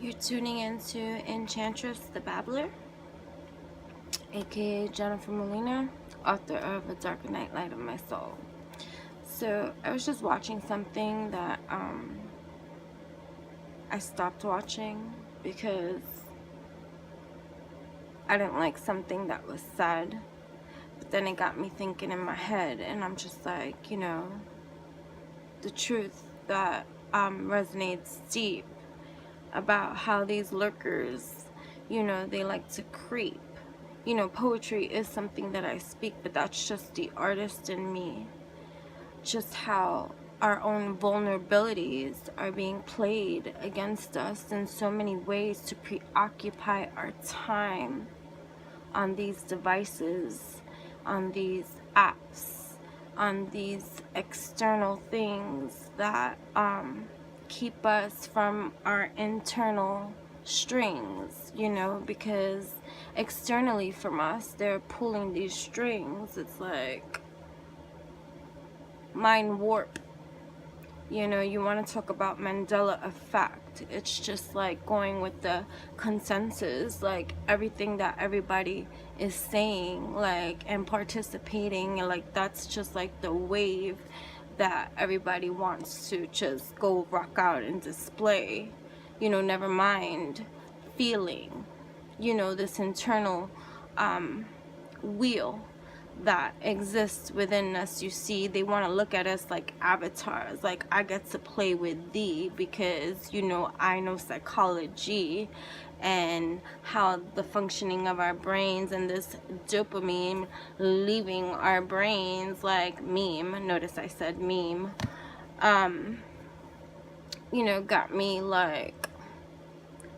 You're tuning into Enchantress the Babbler, aka Jennifer Molina, author of A Darker Night, Light of My Soul. So I was just watching something that I stopped watching because I didn't like something that was said. But then it got me thinking in my head, and I'm just like, the truth that resonates deep about how these lurkers, they like to creep. Poetry is something that I speak, but that's just the artist in me. Just how our own vulnerabilities are being played against us in so many ways to preoccupy our time on these devices, on these apps, on these external things that keep us from our internal strings, because externally from us, they're pulling these strings. It's like mind warp. You want to talk about Mandela effect. It's just like going with the consensus, like everything that everybody is saying, like, and participating, and like that's just like the wave that everybody wants to just go rock out and display. Never mind feeling, this internal wheel that exists within us. They want to look at us like avatars, like I get to play with thee because I know psychology and how the functioning of our brains and this dopamine leaving our brains, like meme, notice I said meme, got me like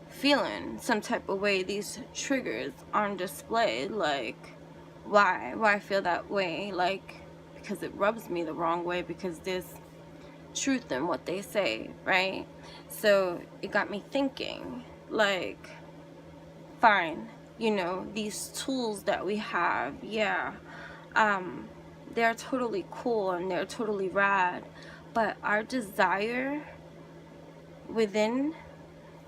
feeling some type of way. These triggers on display, like why I feel that way, like because it rubs me the wrong way, because there's truth in what they say, right? So it got me thinking, like, fine, these tools that we have, they're totally cool and they're totally rad, but our desire within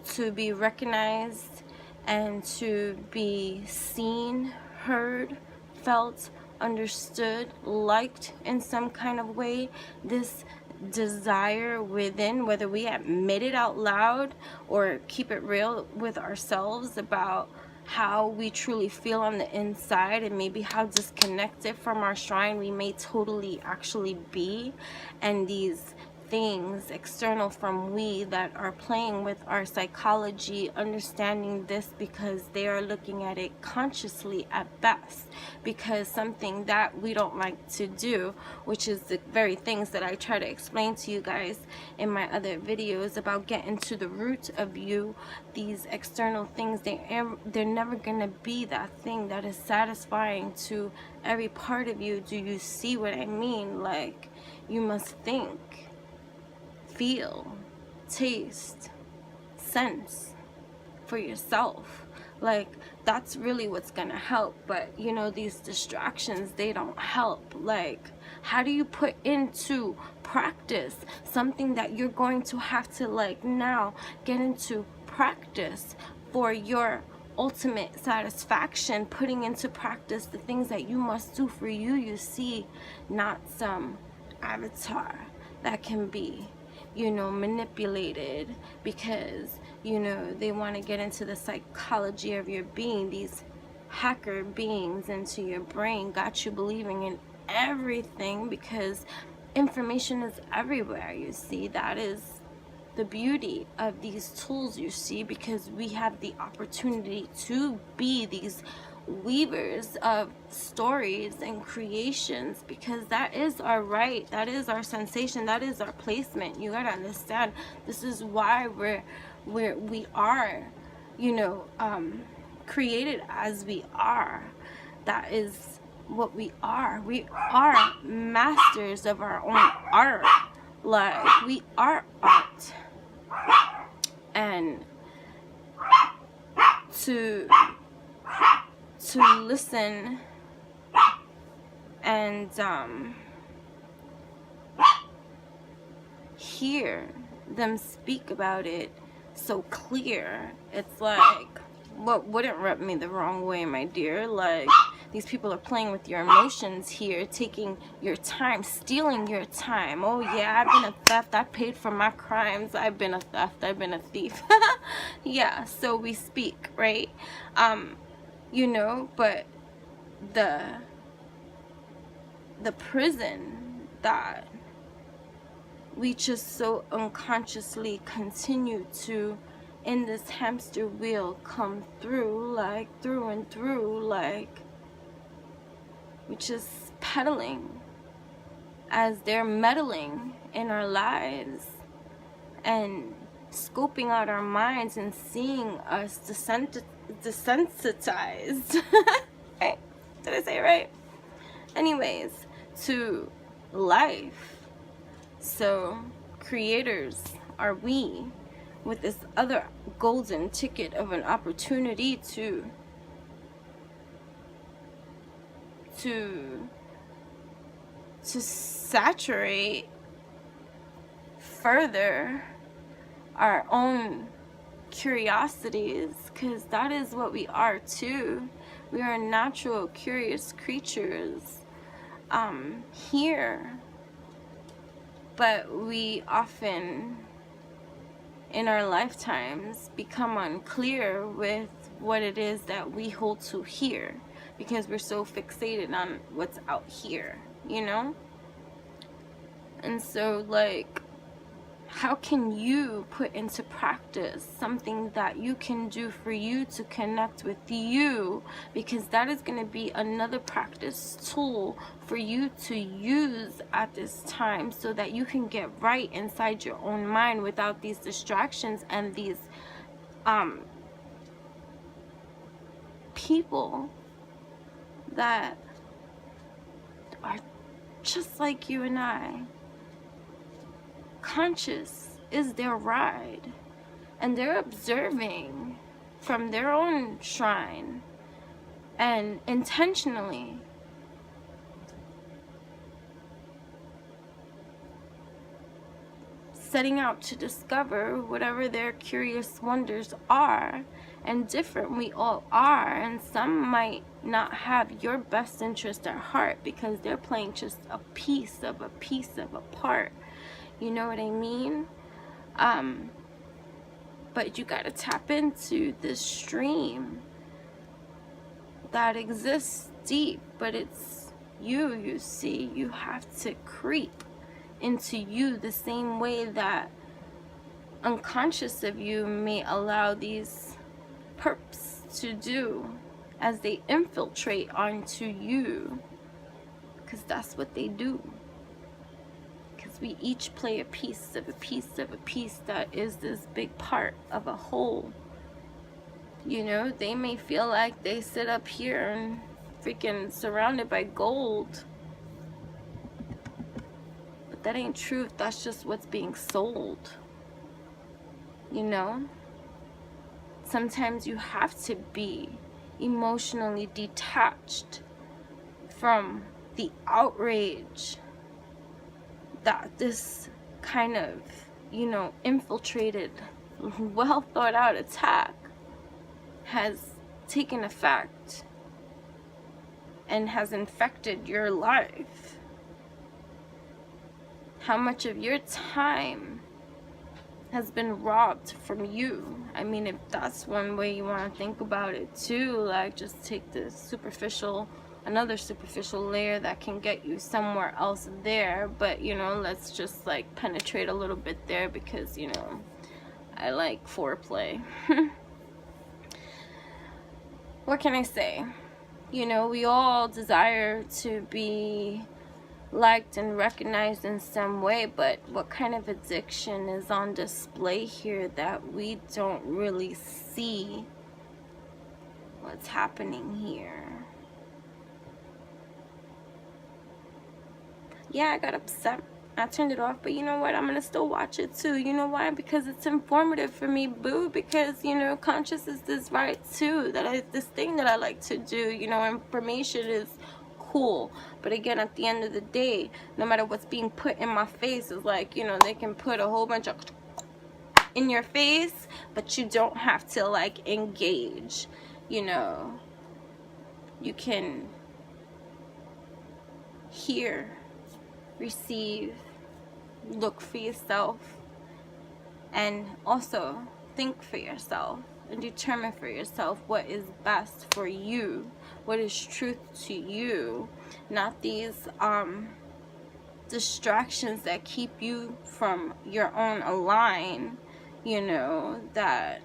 to be recognized and to be seen, heard, felt, understood, liked in some kind of way, this desire within, whether we admit it out loud or keep it real with ourselves about how we truly feel on the inside, and maybe how disconnected from our shrine we may totally actually be, and these things external from we that are playing with our psychology, understanding this because they are looking at it consciously at best, because something that we don't like to do, which is the very things that I try to explain to you guys in my other videos about getting to the root of you. These external things, they're never gonna be that thing that is satisfying to every part of you. Do you see what I mean? Like, you must think, feel, taste, sense for yourself. Like, that's really what's gonna help. But these distractions, they don't help. Like, how do you put into practice something that you're going to have to, like, now get into practice for your ultimate satisfaction, putting into practice the things that you must do for you, not some avatar that can be manipulated because they want to get into the psychology of your being. These hacker beings into your brain got you believing in everything because information is everywhere. That is the beauty of these tools, because we have the opportunity to be these weavers of stories and creations, because that is our right, that is our sensation, that is our placement. You gotta understand, this is why we are created as we are. That is what we are. We are masters of our own art. Like, we are art. And to listen and hear them speak about it so clear. It's like, what wouldn't rub me the wrong way, my dear? Like, these people are playing with your emotions here, taking your time, stealing your time. Oh yeah, I've been a theft. I paid for my crimes. I've been a theft. I've been a thief. Yeah, so we speak, right? You know, but the prison that we just so unconsciously continue to, in this hamster wheel, come through, like through and through, like we just pedaling as they're meddling in our lives and scoping out our minds and seeing us desensitized. Right? Did I say it right? Anyways, to life. So creators are we, with this other golden ticket of an opportunity to saturate further our own curiosities, because that is what we are too. We are natural curious creatures here, but we often in our lifetimes become unclear with what it is that we hold to here, because we're so fixated on what's out here, you know? And so, like, how can you put into practice something that you can do for you to connect with you? Because that is going to be another practice tool for you to use at this time, so that you can get right inside your own mind without these distractions and these people that are just like you and I. Conscious is their ride, and they're observing from their own shrine and intentionally setting out to discover whatever their curious wonders are. And different we all are, and some might not have your best interest at heart because they're playing just a piece of a part. You know what I mean? But you gotta tap into this stream that exists deep, but it's you, you see. You have to creep into you the same way that unconscious of you may allow these perps to do as they infiltrate onto you, because that's what they do. We each play a piece of a piece of a piece that is this big part of a whole. You know, they may feel like they sit up here and freaking surrounded by gold, but that ain't true if that's just what's being sold. You know, sometimes you have to be emotionally detached from the outrage that this kind of, you know, infiltrated, well thought out attack has taken effect and has infected your life. How much of your time has been robbed from you? I mean, if that's one way you want to think about it too, like, just take the another superficial layer that can get you somewhere else there, but you know, let's just like penetrate a little bit there, because you know, I like foreplay. What can I say? You know, we all desire to be liked and recognized in some way, but what kind of addiction is on display here that we don't really see what's happening here? Yeah, I got upset. I turned it off, but you know what? I'm gonna still watch it too. You know why? Because it's informative for me, boo. Because, you know, conscious is this right too. This thing that I like to do. You know, information is cool, but again, at the end of the day, no matter what's being put in my face, is like, you know, they can put a whole bunch of in your face, but you don't have to like engage, you know. You can hear, receive, look for yourself, and also think for yourself and determine for yourself what is best for you, what is truth to you, not these distractions that keep you from your own align, you know, that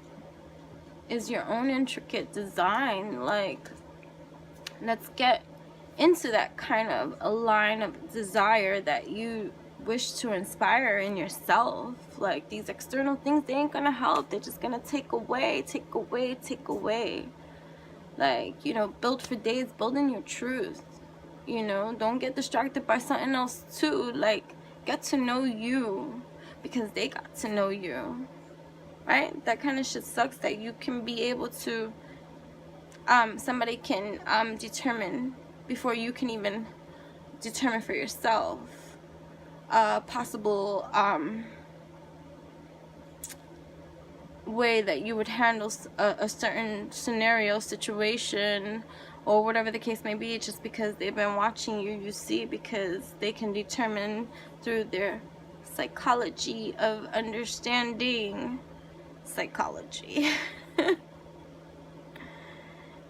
is your own intricate design. Like, let's get into that kind of a line of desire that you wish to inspire in yourself. Like, these external things, they ain't gonna help. They're just gonna take away. Like, you know, build for days, build in your truth. You know, don't get distracted by something else too. Like, get to know you, because they got to know you, right? That kind of shit sucks, that you can be able to somebody can determine before you can even determine for yourself a possible way that you would handle a certain scenario, situation, or whatever the case may be, just because they've been watching you, you see, because they can determine through their psychology of understanding psychology.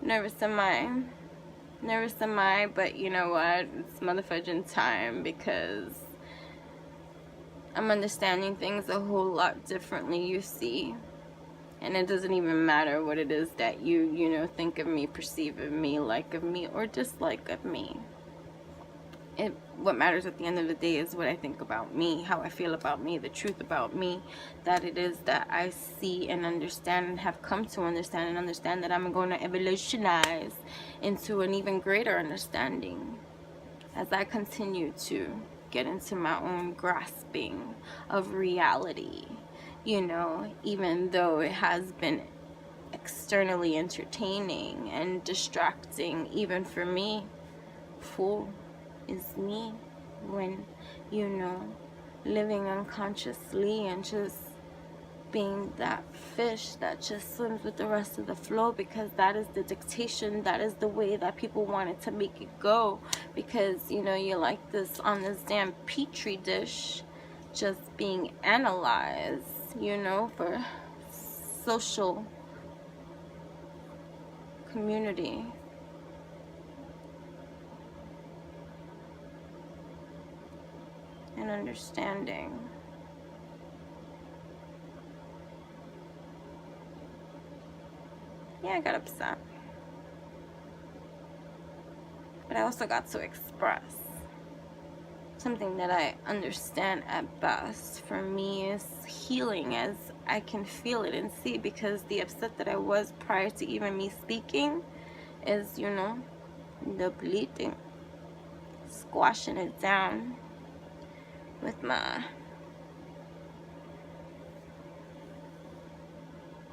Nervous am I, but you know what, it's motherfucking time, because I'm understanding things a whole lot differently, you see. And it doesn't even matter what it is that you know, think of me, perceive of me, like of me, or dislike of me. What matters at the end of the day is what I think about me, how I feel about me, the truth about me, that it is that I see and understand and have come to understand, and understand that I'm going to evolutionize into an even greater understanding as I continue to get into my own grasping of reality. You know, even though it has been externally entertaining and distracting, even for me, fool is me, when, you know, living unconsciously and just being that fish that just swims with the rest of the flow, because that is the dictation, that is the way that people wanted to make it go, because, you know, you're like this on this damn petri dish, just being analyzed, you know, for social community. And understanding. Yeah, I got upset. But I also got to express something that I understand at best. For me, is healing, as I can feel it and see, because the upset that I was prior to even me speaking is, you know, depleting, squashing it down with my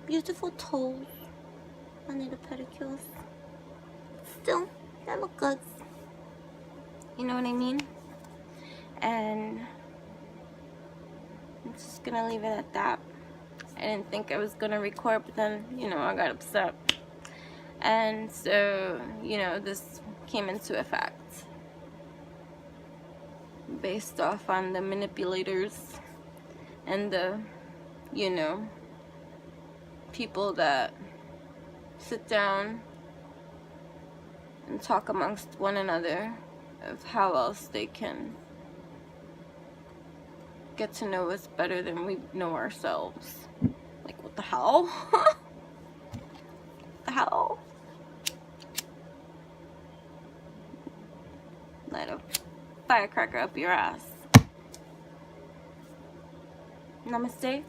beautiful toes under the pedicures. Still, they look good. You know what I mean? And I'm just gonna leave it at that. I didn't think I was gonna record, but then, you know, I got upset. And so, you know, this came into effect based off on the manipulators and the, you know, people that sit down and talk amongst one another of how else they can get to know us better than we know ourselves. Like, what the hell? What the hell? Light a firecracker up your ass. Namaste.